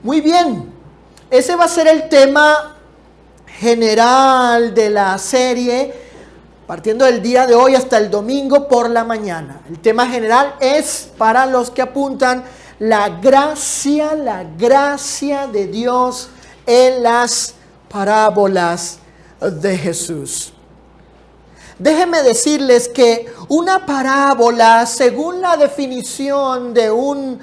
Muy bien, ese va a ser el tema general de la serie, partiendo del día de hoy hasta el domingo por la mañana. El tema general es, para los que apuntan, la gracia de Dios en las parábolas de Jesús. Déjenme decirles que una parábola, según la definición de un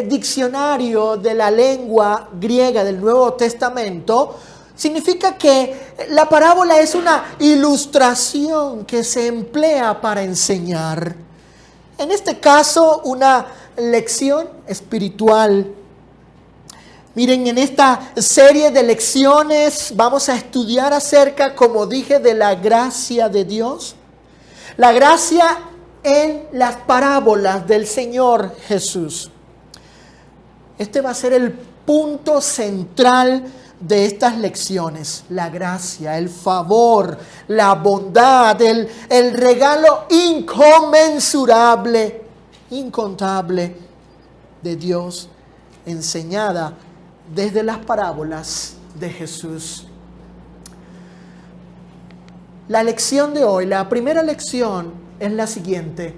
diccionario de la lengua griega del Nuevo Testamento, significa que la parábola es una ilustración que se emplea para enseñar. En este caso, una lección espiritual. Miren, en esta serie de lecciones vamos a estudiar acerca, como dije, de la gracia de Dios. La gracia en las parábolas del Señor Jesús. Este va a ser el punto central de estas lecciones. La gracia, el favor, la bondad, el regalo inconmensurable, incontable de Dios, enseñada desde las parábolas de Jesús. La lección de hoy, la primera lección es la siguiente.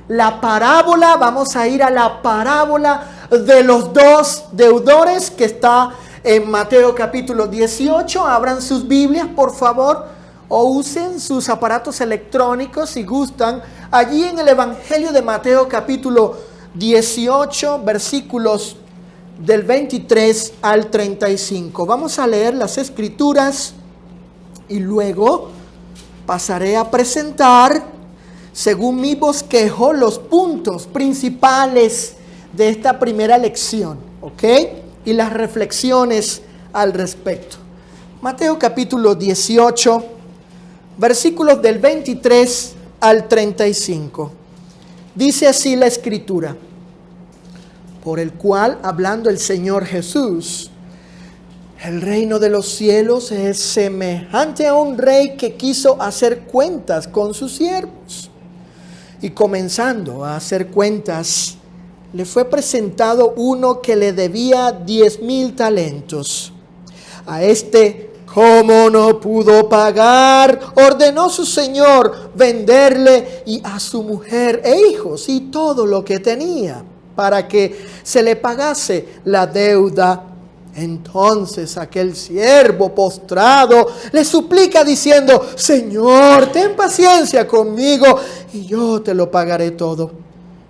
La parábola, vamos a ir a la parábola de los dos deudores que está en Mateo capítulo 18. Abran sus Biblias, por favor, o usen sus aparatos electrónicos si gustan. Allí en el Evangelio de Mateo capítulo 18, versículos del 23 al 35. Vamos a leer las Escrituras y luego pasaré a presentar, según mi bosquejo, los puntos principales de esta primera lección, ¿ok? Y las reflexiones al respecto. Mateo capítulo 18, versículos del 23 al 35. Dice así la Escritura: por el cual, hablando el Señor Jesús, el reino de los cielos es semejante a un rey que quiso hacer cuentas con sus siervos. Y comenzando a hacer cuentas, le fue presentado uno que le debía 10,000 talentos. A este, como no pudo pagar, ordenó su señor venderle y a su mujer e hijos y todo lo que tenía, para que se le pagase la deuda. Entonces aquel siervo postrado le suplica diciendo: Señor, ten paciencia conmigo y yo te lo pagaré todo.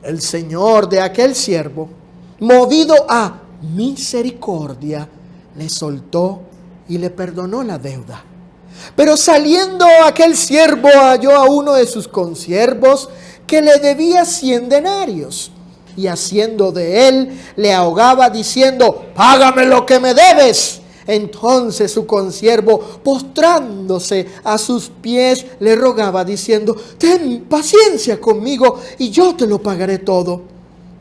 El señor de aquel siervo, movido a misericordia, le soltó y le perdonó la deuda. Pero saliendo aquel siervo halló a uno de sus consiervos que le debía 100 denarios. Y haciendo de él, le ahogaba diciendo: págame lo que me debes. Entonces su consiervo, postrándose a sus pies, le rogaba diciendo: ten paciencia conmigo y yo te lo pagaré todo.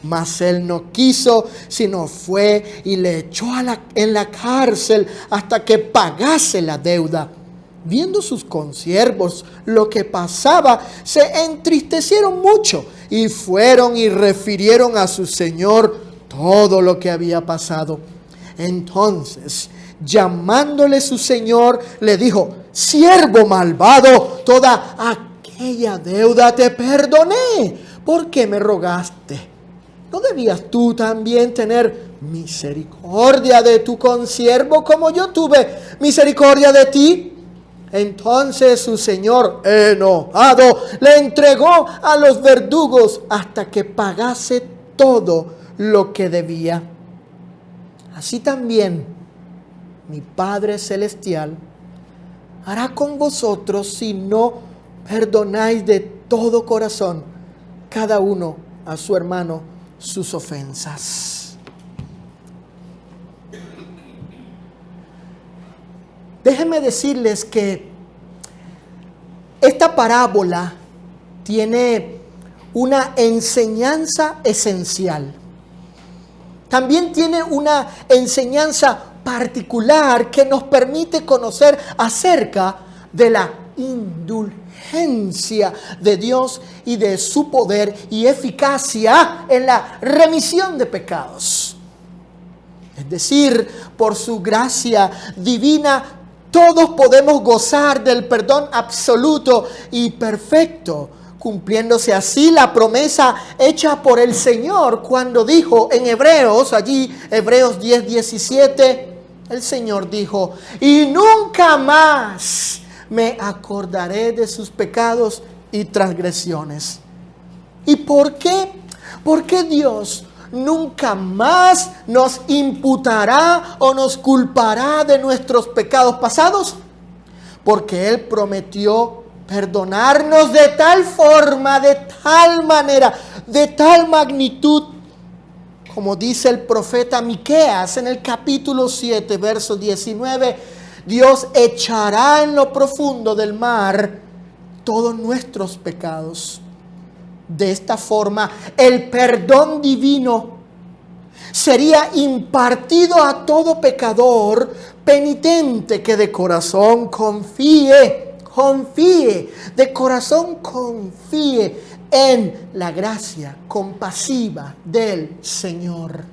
Mas él no quiso, sino fue y le echó en la cárcel hasta que pagase la deuda. Viendo sus consiervos lo que pasaba, se entristecieron mucho y fueron y refirieron a su señor todo lo que había pasado. Entonces, llamándole su señor, le dijo: siervo malvado, toda aquella deuda te perdoné. ¿Por qué me rogaste? ¿No debías tú también tener misericordia de tu consiervo como yo tuve misericordia de ti? Entonces su señor, enojado, le entregó a los verdugos hasta que pagase todo lo que debía. Así también mi Padre Celestial hará con vosotros si no perdonáis de todo corazón cada uno a su hermano sus ofensas. Déjenme decirles que esta parábola tiene una enseñanza esencial. También tiene una enseñanza particular que nos permite conocer acerca de la indulgencia de Dios y de su poder y eficacia en la remisión de pecados. Es decir, por su gracia divina, todos podemos gozar del perdón absoluto y perfecto, cumpliéndose así la promesa hecha por el Señor cuando dijo en Hebreos 10:17, el Señor dijo: y nunca más me acordaré de sus pecados y transgresiones. ¿Y por qué? Porque Dios nunca más nos imputará o nos culpará de nuestros pecados pasados, porque Él prometió perdonarnos de tal forma, de tal manera, de tal magnitud, como dice el profeta Miqueas en el capítulo 7, verso 19, Dios echará en lo profundo del mar todos nuestros pecados. De esta forma, el perdón divino sería impartido a todo pecador penitente que de corazón confíe, de corazón confíe en la gracia compasiva del Señor.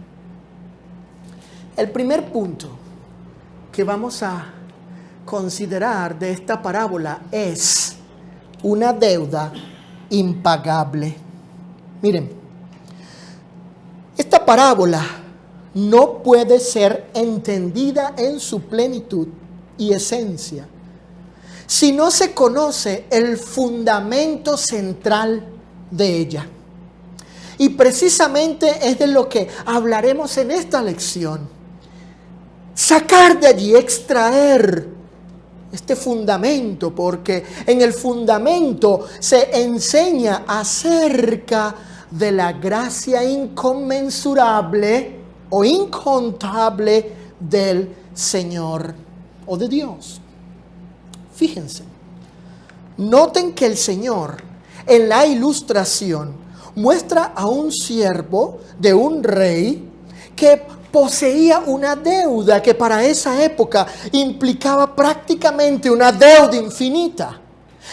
El primer punto que vamos a considerar de esta parábola es una deuda impagable. Miren, esta parábola no puede ser entendida en su plenitud y esencia si no se conoce el fundamento central de ella. Y precisamente es de lo que hablaremos en esta lección. Sacar de allí, extraer este fundamento, porque en el fundamento se enseña acerca de la gracia inconmensurable o incontable del Señor o de Dios. Fíjense, noten que el Señor en la ilustración muestra a un siervo de un rey que poseía una deuda que para esa época implicaba prácticamente una deuda infinita.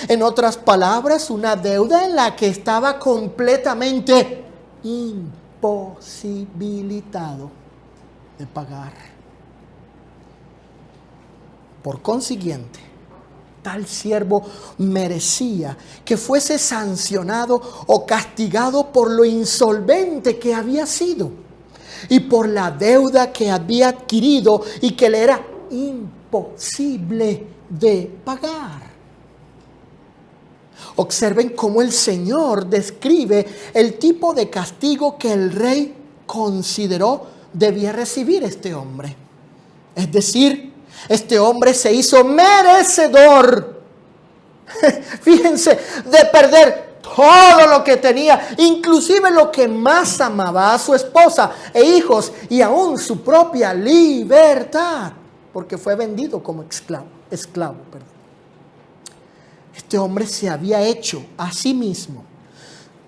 En otras palabras, una deuda en la que estaba completamente imposibilitado de pagar. Por consiguiente, tal siervo merecía que fuese sancionado o castigado por lo insolvente que había sido y por la deuda que había adquirido y que le era imposible de pagar. Observen cómo el Señor describe el tipo de castigo que el rey consideró debía recibir este hombre. Es decir, este hombre se hizo merecedor, fíjense, de perder todo lo que tenía, inclusive lo que más amaba, a su esposa e hijos y aún su propia libertad, porque fue vendido como esclavo. Este hombre se había hecho a sí mismo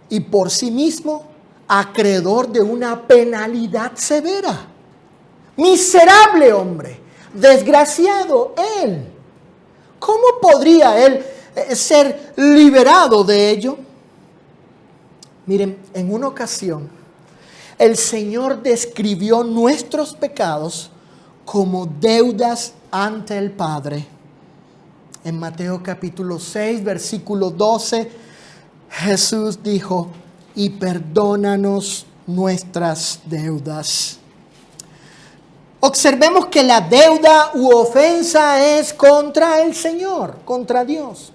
y por sí mismo acreedor de una penalidad severa. Miserable hombre, desgraciado él. ¿Cómo podría él ser liberado de ello? Miren, en una ocasión, el Señor describió nuestros pecados como deudas ante el Padre. En Mateo capítulo 6, versículo 12, Jesús dijo: y perdónanos nuestras deudas. Observemos que la deuda u ofensa es contra el Señor, contra Dios.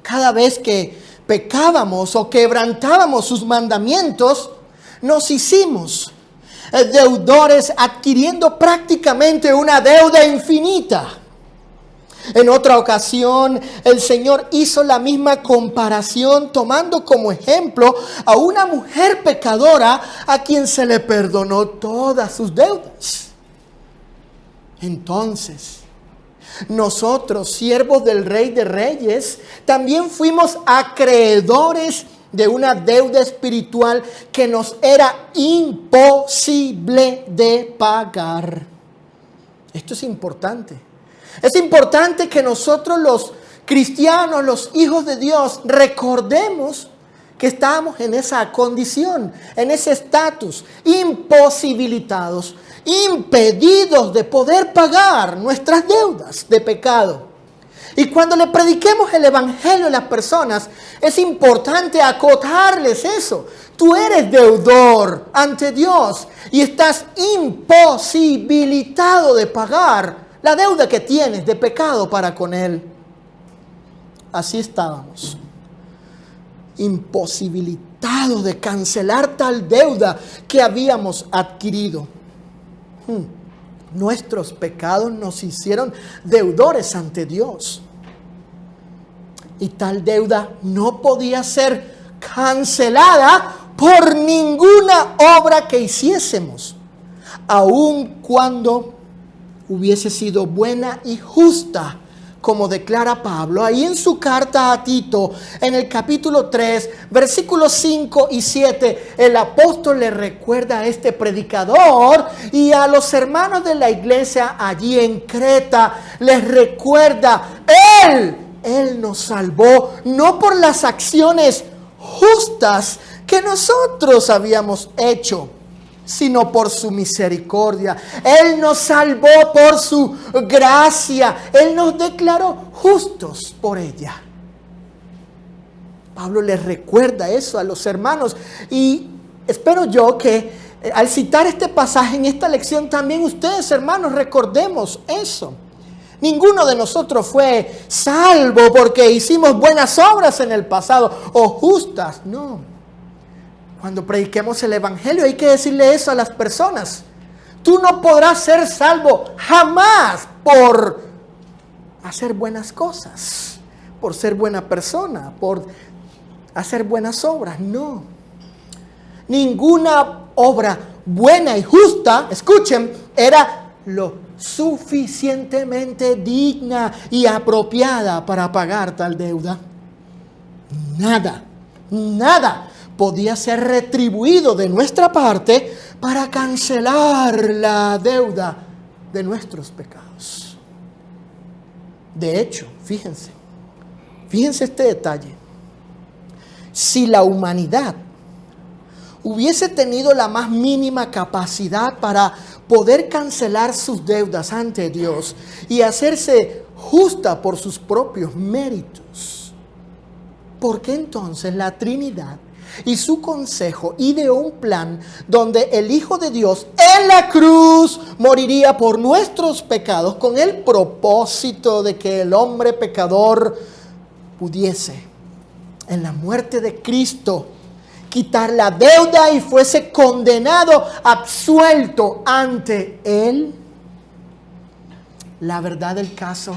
Cada vez que pecábamos o quebrantábamos sus mandamientos, nos hicimos deudores, adquiriendo prácticamente una deuda infinita. En otra ocasión, el Señor hizo la misma comparación, tomando como ejemplo a una mujer pecadora a quien se le perdonó todas sus deudas. Entonces, nosotros, siervos del Rey de Reyes, también fuimos acreedores de una deuda espiritual que nos era imposible de pagar. Esto es importante. Es importante que nosotros los cristianos, los hijos de Dios, recordemos que estábamos en esa condición, en ese estatus, imposibilitados, impedidos de poder pagar nuestras deudas de pecado. Y cuando le prediquemos el evangelio a las personas, es importante acotarles eso. Tú eres deudor ante Dios y estás imposibilitado de pagar la deuda que tienes de pecado para con Él. Así estábamos, imposibilitados de cancelar tal deuda que habíamos adquirido. Nuestros pecados nos hicieron deudores ante Dios. Y tal deuda no podía ser cancelada por ninguna obra que hiciésemos, aun cuando hubiese sido buena y justa, como declara Pablo ahí en su carta a Tito, en el capítulo 3, versículos 5 y 7, el apóstol le recuerda a este predicador y a los hermanos de la iglesia allí en Creta, les recuerda, Él nos salvó no por las acciones justas que nosotros habíamos hecho, sino por su misericordia. Él nos salvó por su gracia. Él nos declaró justos por ella. Pablo les recuerda eso a los hermanos. Y espero yo que al citar este pasaje en esta lección también ustedes, hermanos, recordemos eso. Ninguno de nosotros fue salvo porque hicimos buenas obras en el pasado o justas. No. Cuando prediquemos el evangelio hay que decirle eso a las personas. Tú no podrás ser salvo jamás por hacer buenas cosas, por ser buena persona, por hacer buenas obras. No. Ninguna obra buena y justa, escuchen, era lo suficientemente digna y apropiada para pagar tal deuda. Nada podía ser retribuido de nuestra parte para cancelar la deuda de nuestros pecados. De hecho, fíjense este detalle. Si la humanidad hubiese tenido la más mínima capacidad para poder cancelar sus deudas ante Dios y hacerse justa por sus propios méritos, ¿por qué entonces la Trinidad y su consejo ideó un plan donde el Hijo de Dios en la cruz moriría por nuestros pecados con el propósito de que el hombre pecador pudiese en la muerte de Cristo quitar la deuda y fuese condenado, absuelto ante Él? La verdad del caso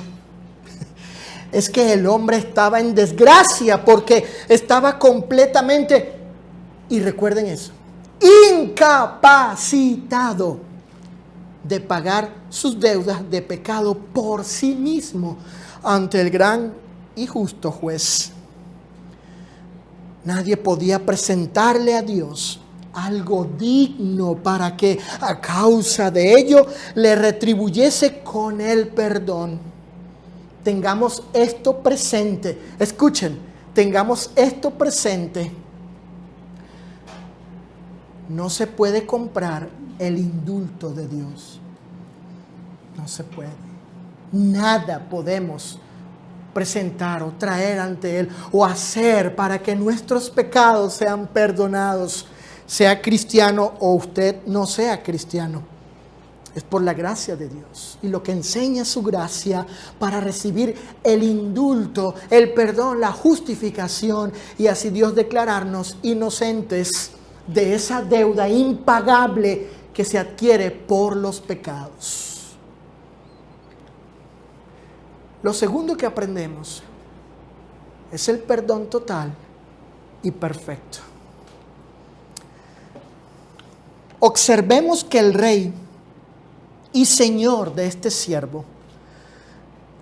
es que el hombre estaba en desgracia porque estaba completamente, y recuerden eso, incapacitado de pagar sus deudas de pecado por sí mismo ante el gran y justo juez. Nadie podía presentarle a Dios algo digno para que a causa de ello le retribuyese con el perdón. Tengamos esto presente. Escuchen, tengamos esto presente. No se puede comprar el indulto de Dios. No se puede. Nada podemos presentar o traer ante Él o hacer para que nuestros pecados sean perdonados, sea cristiano o usted no sea cristiano. Es por la gracia de Dios y lo que enseña su gracia para recibir el indulto, el perdón, la justificación y así Dios declararnos inocentes de esa deuda impagable que se adquiere por los pecados. Lo segundo que aprendemos es el perdón total y perfecto. Observemos que el rey y señor de este siervo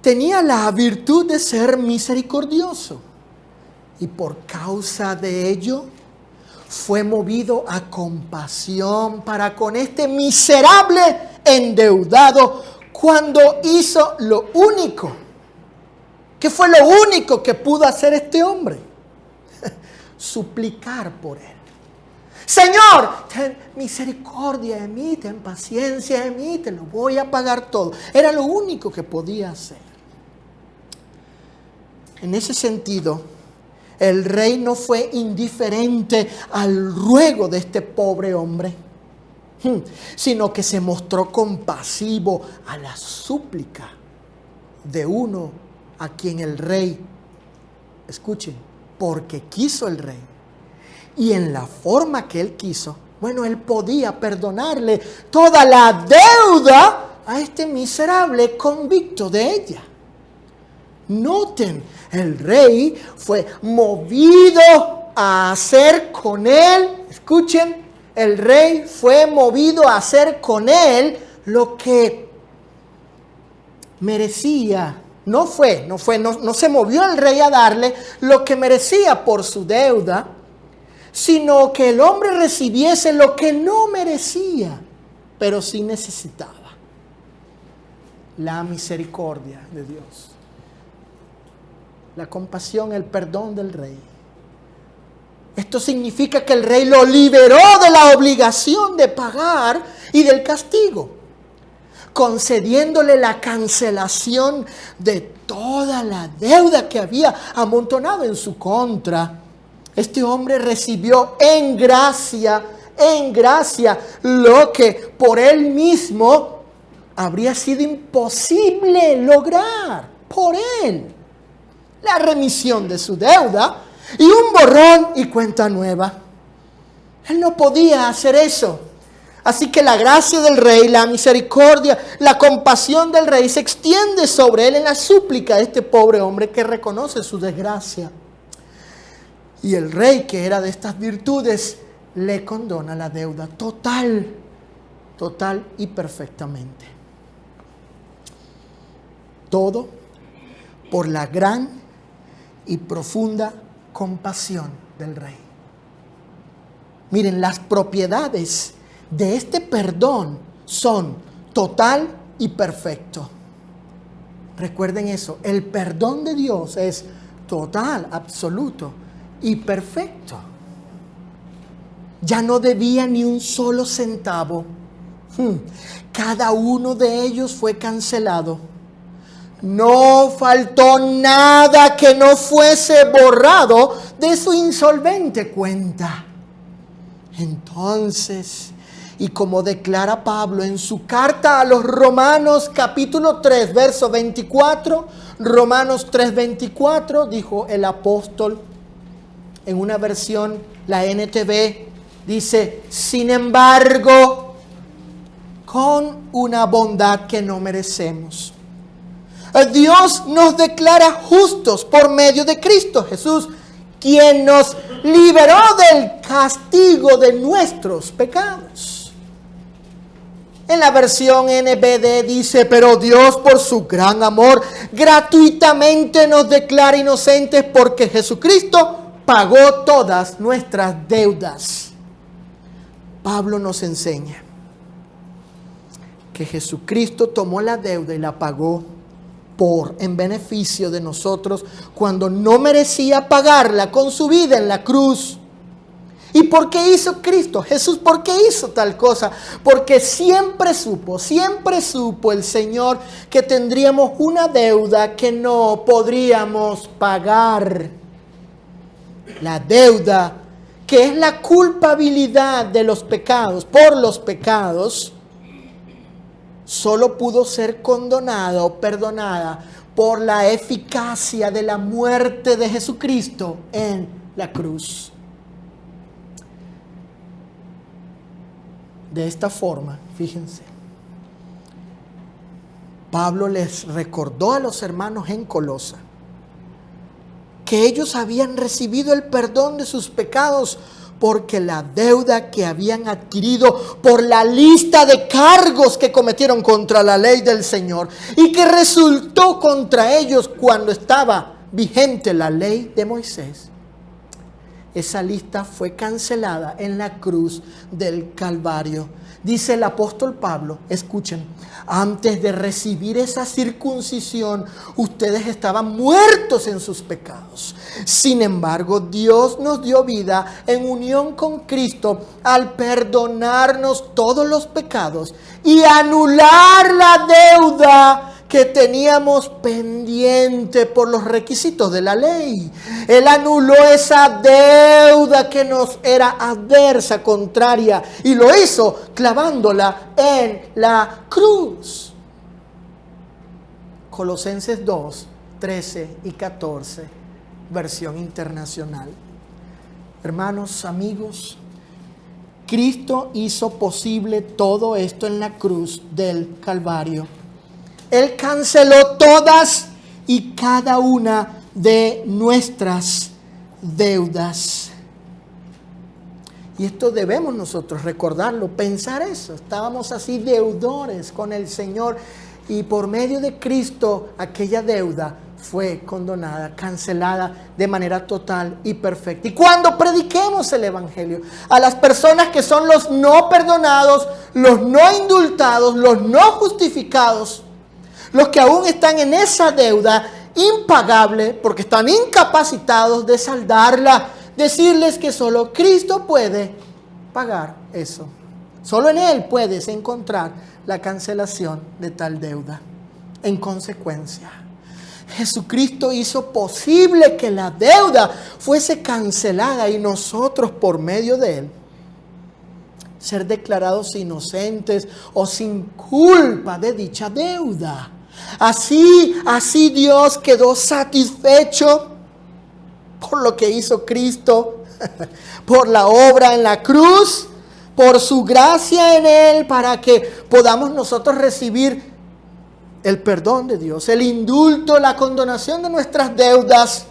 tenía la virtud de ser misericordioso y por causa de ello fue movido a compasión para con este miserable endeudado cuando hizo lo único. ¿Qué fue lo único que pudo hacer este hombre? suplicar por él. Señor, ten misericordia de mí, ten paciencia de mí, te lo voy a pagar todo. Era lo único que podía hacer. En ese sentido, el rey no fue indiferente al ruego de este pobre hombre, sino que se mostró compasivo a la súplica de uno a quien el rey, escuchen, porque quiso el rey, y en la forma que él quiso, bueno, él podía perdonarle toda la deuda a este miserable convicto de ella. Noten, el rey fue movido a hacer con él, escuchen, el rey fue movido a hacer con él lo que merecía. No se movió el rey a darle lo que merecía por su deuda, sino que el hombre recibiese lo que no merecía, pero sí necesitaba. La misericordia de Dios, la compasión, el perdón del rey. Esto significa que el rey lo liberó de la obligación de pagar y del castigo, concediéndole la cancelación de toda la deuda que había amontonado en su contra. Este hombre recibió en gracia lo que por él mismo habría sido imposible lograr por él. La remisión de su deuda y un borrón y cuenta nueva. Él no podía hacer eso. Así que la gracia del rey, la misericordia, la compasión del rey se extiende sobre él en la súplica de este pobre hombre que reconoce su desgracia. Y el rey, que era de estas virtudes, le condona la deuda total y perfectamente. Todo por la gran y profunda compasión del rey. Miren, las propiedades de este perdón son total y perfecto. Recuerden eso, el perdón de Dios es total, absoluto y perfecto. Ya no debía ni un solo centavo. Cada uno de ellos fue cancelado. No faltó nada que no fuese borrado de su insolvente cuenta. Entonces, y como declara Pablo en su carta a los Romanos capítulo 3, verso 24, Romanos 3, 24, dijo el apóstol en una versión, la NTV, dice, sin embargo, con una bondad que no merecemos, Dios nos declara justos por medio de Cristo Jesús, quien nos liberó del castigo de nuestros pecados. En la versión NBD dice, pero Dios por su gran amor gratuitamente nos declara inocentes porque Jesucristo pagó todas nuestras deudas. Pablo nos enseña que Jesucristo tomó la deuda y la pagó en beneficio de nosotros cuando no merecía pagarla con su vida en la cruz. ¿Y por qué hizo Cristo? Jesús, ¿por qué hizo tal cosa? Porque siempre supo el Señor que tendríamos una deuda que no podríamos pagar. La deuda que es la culpabilidad de los pecados, por los pecados, solo pudo ser condonada o perdonada por la eficacia de la muerte de Jesucristo en la cruz. De esta forma, fíjense, Pablo les recordó a los hermanos en Colosa que ellos habían recibido el perdón de sus pecados porque la deuda que habían adquirido por la lista de cargos que cometieron contra la ley del Señor y que resultó contra ellos cuando estaba vigente la ley de Moisés. Esa lista fue cancelada en la cruz del Calvario. Dice el apóstol Pablo, escuchen, antes de recibir esa circuncisión, ustedes estaban muertos en sus pecados. Sin embargo, Dios nos dio vida en unión con Cristo al perdonarnos todos los pecados y anular la deuda que teníamos pendiente por los requisitos de la ley. Él anuló esa deuda que nos era adversa, contraria, y lo hizo clavándola en la cruz. Colosenses 2, 13 y 14, versión internacional. Hermanos, amigos, Cristo hizo posible todo esto en la cruz del Calvario. Él canceló todas y cada una de nuestras deudas. Y esto debemos nosotros recordarlo, pensar eso. Estábamos así deudores con el Señor y por medio de Cristo aquella deuda fue condonada, cancelada de manera total y perfecta. Y cuando prediquemos el Evangelio a las personas que son los no perdonados, los no indultados, los no justificados, los que aún están en esa deuda impagable porque están incapacitados de saldarla, decirles que solo Cristo puede pagar eso. Solo en Él puedes encontrar la cancelación de tal deuda. En consecuencia, Jesucristo hizo posible que la deuda fuese cancelada y nosotros por medio de Él ser declarados inocentes o sin culpa de dicha deuda. Así Dios quedó satisfecho por lo que hizo Cristo, por la obra en la cruz, por su gracia en Él, para que podamos nosotros recibir el perdón de Dios, el indulto, la condonación de nuestras deudas.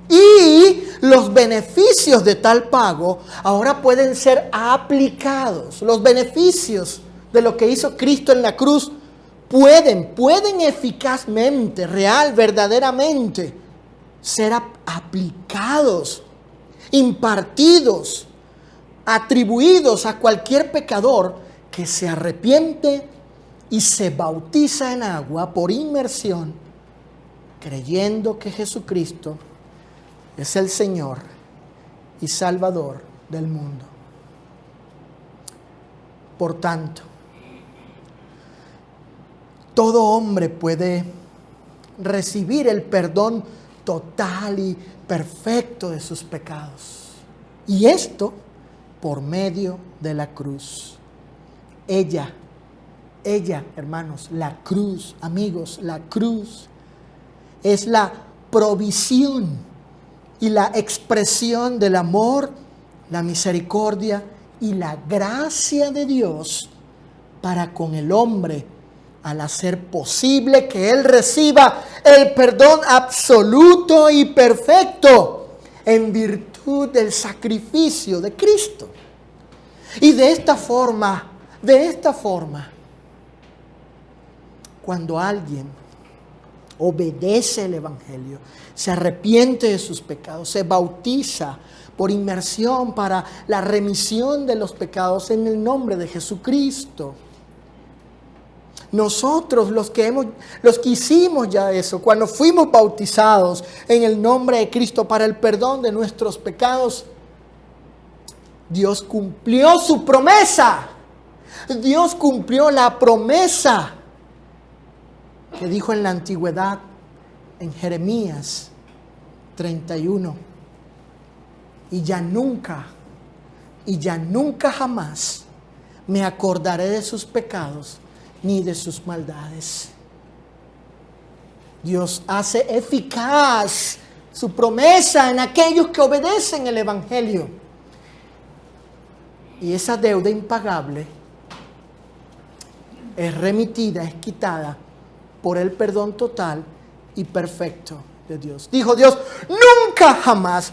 Y los beneficios de tal pago ahora pueden ser aplicados. Los beneficios de lo que hizo Cristo en la cruz pueden eficazmente, verdaderamente ser aplicados, impartidos, atribuidos a cualquier pecador que se arrepiente y se bautiza en agua por inmersión, creyendo que Jesucristo es el Señor y Salvador del mundo. Por tanto, todo hombre puede recibir el perdón total y perfecto de sus pecados. Y esto por medio de la cruz. Ella, hermanos, la cruz, amigos, la cruz es la provisión y la expresión del amor, la misericordia y la gracia de Dios para con el hombre, al hacer posible que él reciba el perdón absoluto y perfecto en virtud del sacrificio de Cristo. Y de esta forma, cuando alguien obedece el Evangelio, se arrepiente de sus pecados, se bautiza por inmersión para la remisión de los pecados en el nombre de Jesucristo. Nosotros los que hicimos ya eso, cuando fuimos bautizados en el nombre de Cristo para el perdón de nuestros pecados, Dios cumplió su promesa. Dios cumplió la promesa que dijo en la antigüedad, en Jeremías 31. Y ya nunca jamás me acordaré de sus pecados ni de sus maldades. Dios hace eficaz su promesa en aquellos que obedecen el Evangelio. Y esa deuda impagable es remitida, es quitada por el perdón total y perfecto de Dios. Dijo Dios, nunca jamás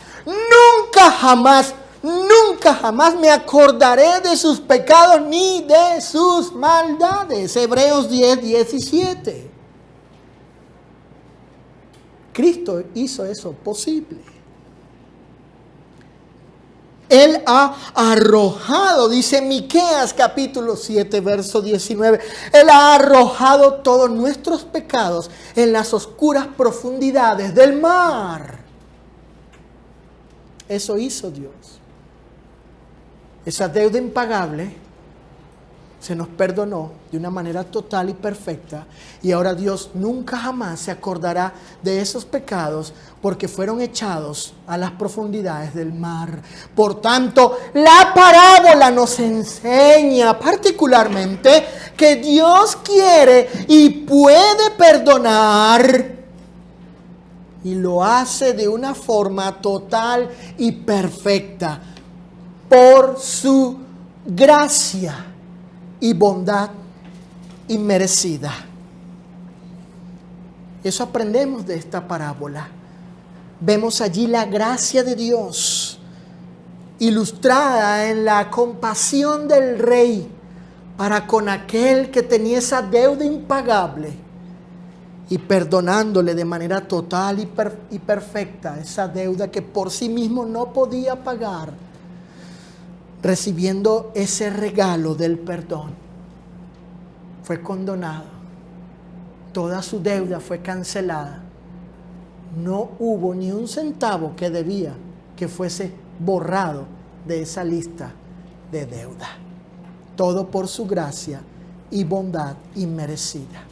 me acordaré de sus pecados ni de sus maldades. Hebreos 10:17. Cristo hizo eso posible. Él ha arrojado, dice Miqueas capítulo 7, verso 19, Él ha arrojado todos nuestros pecados en las oscuras profundidades del mar. Eso hizo Dios. Esa deuda impagable se nos perdonó de una manera total y perfecta, y ahora Dios nunca jamás se acordará de esos pecados porque fueron echados a las profundidades del mar. Por tanto, la parábola nos enseña particularmente que Dios quiere y puede perdonar, y lo hace de una forma total y perfecta por su gracia y bondad inmerecida. Eso aprendemos de esta parábola. Vemos allí la gracia de Dios ilustrada en la compasión del rey para con aquel que tenía esa deuda impagable, y perdonándole de manera total y perfecta esa deuda que por sí mismo no podía pagar, recibiendo ese regalo del perdón. Fue condonado, toda su deuda fue cancelada, no hubo ni un centavo que debía que fuese borrado de esa lista de deuda. Todo por su gracia y bondad inmerecida.